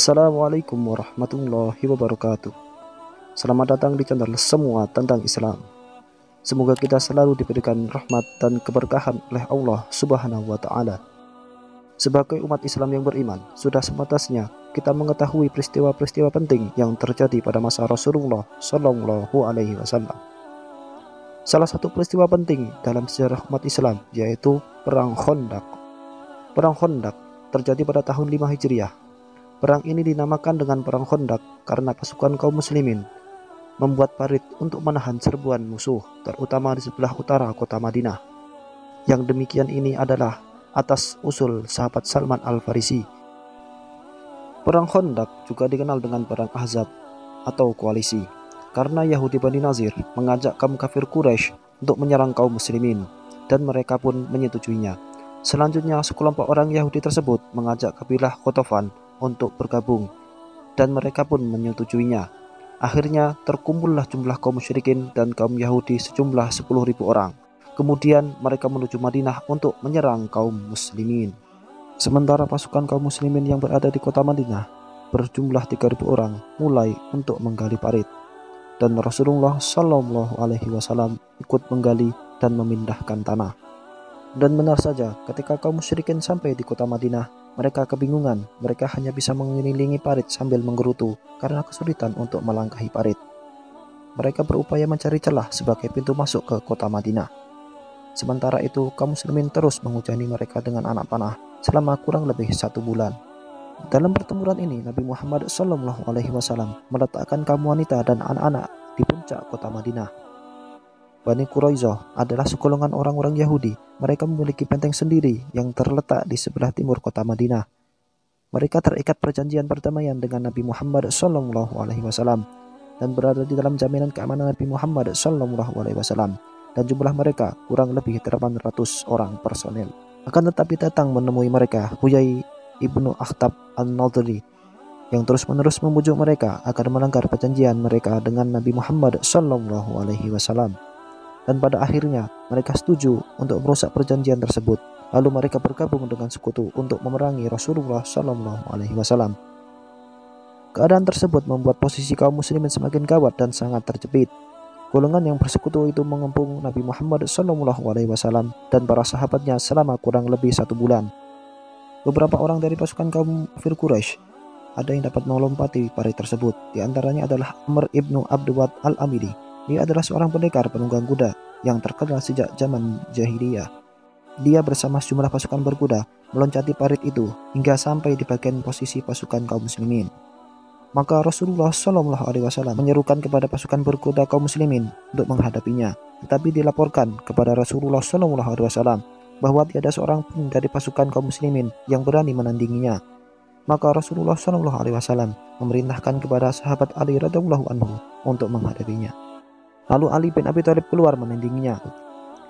Assalamualaikum warahmatullahi wabarakatuh. Selamat datang di channel Semua Tentang Islam. Semoga kita selalu diberikan rahmat dan keberkahan oleh Allah Subhanahu wa Ta'ala. Sebagai umat Islam yang beriman, sudah sepantasnya kita mengetahui peristiwa-peristiwa penting yang terjadi pada masa Rasulullah Shallallahu Alaihi Wasallam. Salah satu peristiwa penting dalam sejarah umat Islam yaitu Perang Khandaq. Perang Khandaq terjadi pada tahun 5 Hijriah. Perang ini dinamakan dengan Perang Khandaq karena pasukan kaum muslimin membuat parit untuk menahan serbuan musuh, terutama di sebelah utara kota Madinah. Yang demikian ini adalah atas usul sahabat Salman Al-Farisi. Perang Khandaq juga dikenal dengan Perang Ahzab atau koalisi, karena Yahudi Bani Nazir mengajak kaum kafir Quraisy untuk menyerang kaum muslimin, dan mereka pun menyetujuinya. Selanjutnya, sekelompok orang Yahudi tersebut mengajak kabilah Qatafan untuk bergabung, dan mereka pun menyetujuinya. Akhirnya terkumpullah jumlah kaum musyrikin dan kaum Yahudi sejumlah 10.000 orang. Kemudian mereka menuju Madinah untuk menyerang kaum muslimin. Sementara pasukan kaum muslimin yang berada di kota Madinah berjumlah 3.000 orang mulai untuk menggali parit, dan Rasulullah Shallallahu Alaihi Wasallam ikut menggali dan memindahkan tanah. Dan benar saja, ketika kaum musyrikin sampai di kota Madinah, mereka kebingungan. Mereka hanya bisa mengelilingi parit sambil menggerutu karena kesulitan untuk melangkahi parit. Mereka berupaya mencari celah sebagai pintu masuk ke kota Madinah. Sementara itu, kaum muslimin terus menghujani mereka dengan anak panah selama kurang lebih 1 bulan. Dalam pertempuran ini, Nabi Muhammad SAW meletakkan kaum wanita dan anak-anak di puncak kota Madinah. Bani Quraisyah adalah segolongan orang-orang Yahudi. Mereka memiliki benteng sendiri yang terletak di sebelah timur kota Madinah. Mereka terikat perjanjian perdamaian dengan Nabi Muhammad SAW dan berada di dalam jaminan keamanan Nabi Muhammad SAW. Dan jumlah mereka kurang lebih 800 orang personel. Akan tetapi datang menemui mereka Huyai ibnu Akhtab An-Nadri yang terus-menerus membujuk mereka agar melanggar perjanjian mereka dengan Nabi Muhammad SAW. Dan pada akhirnya mereka setuju untuk merusak perjanjian tersebut. Lalu mereka bergabung dengan sekutu untuk memerangi Rasulullah SAW. Keadaan tersebut membuat posisi kaum muslimin semakin gawat dan sangat terjepit. Golongan yang bersekutu itu mengepung Nabi Muhammad SAW dan para sahabatnya selama kurang lebih 1 bulan. Beberapa orang dari pasukan kaum kafir Quraisy ada yang dapat melompati parit tersebut. Di antaranya adalah Amr ibnu Abdulwad al-Amiri. Dia adalah seorang pendekar penunggang kuda yang terkenal sejak zaman jahiliyah. Dia bersama sejumlah pasukan berkuda meloncati parit itu hingga sampai di bagian posisi pasukan kaum muslimin. Maka Rasulullah SAW menyerukan kepada pasukan berkuda kaum muslimin untuk menghadapinya. Tetapi dilaporkan kepada Rasulullah SAW bahwa tiada seorang pun dari pasukan kaum muslimin yang berani menandinginya. Maka Rasulullah SAW memerintahkan kepada sahabat Ali radhiyallahu anhu untuk menghadapinya. Lalu Ali bin Abi Thalib keluar menandinginya.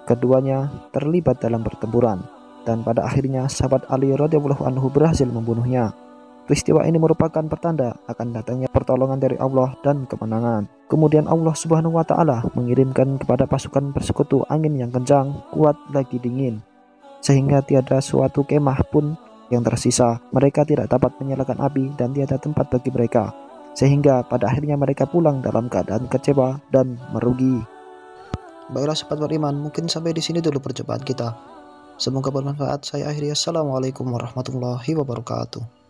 Keduanya terlibat dalam pertempuran, dan pada akhirnya sahabat Ali radhiyallahu anhu berhasil membunuhnya. Peristiwa ini merupakan pertanda akan datangnya pertolongan dari Allah dan kemenangan. Kemudian Allah Subhanahu wa Ta'ala mengirimkan kepada pasukan persekutu angin yang kencang, kuat lagi dingin, sehingga tiada suatu kemah pun yang tersisa. Mereka tidak dapat menyalakan api dan tiada tempat bagi mereka, sehingga pada akhirnya mereka pulang dalam keadaan kecewa dan merugi. Baiklah sobat beriman, mungkin sampai di sini dulu perjumpaan kita. Semoga bermanfaat. Saya akhiri. Assalamualaikum warahmatullahi wabarakatuh.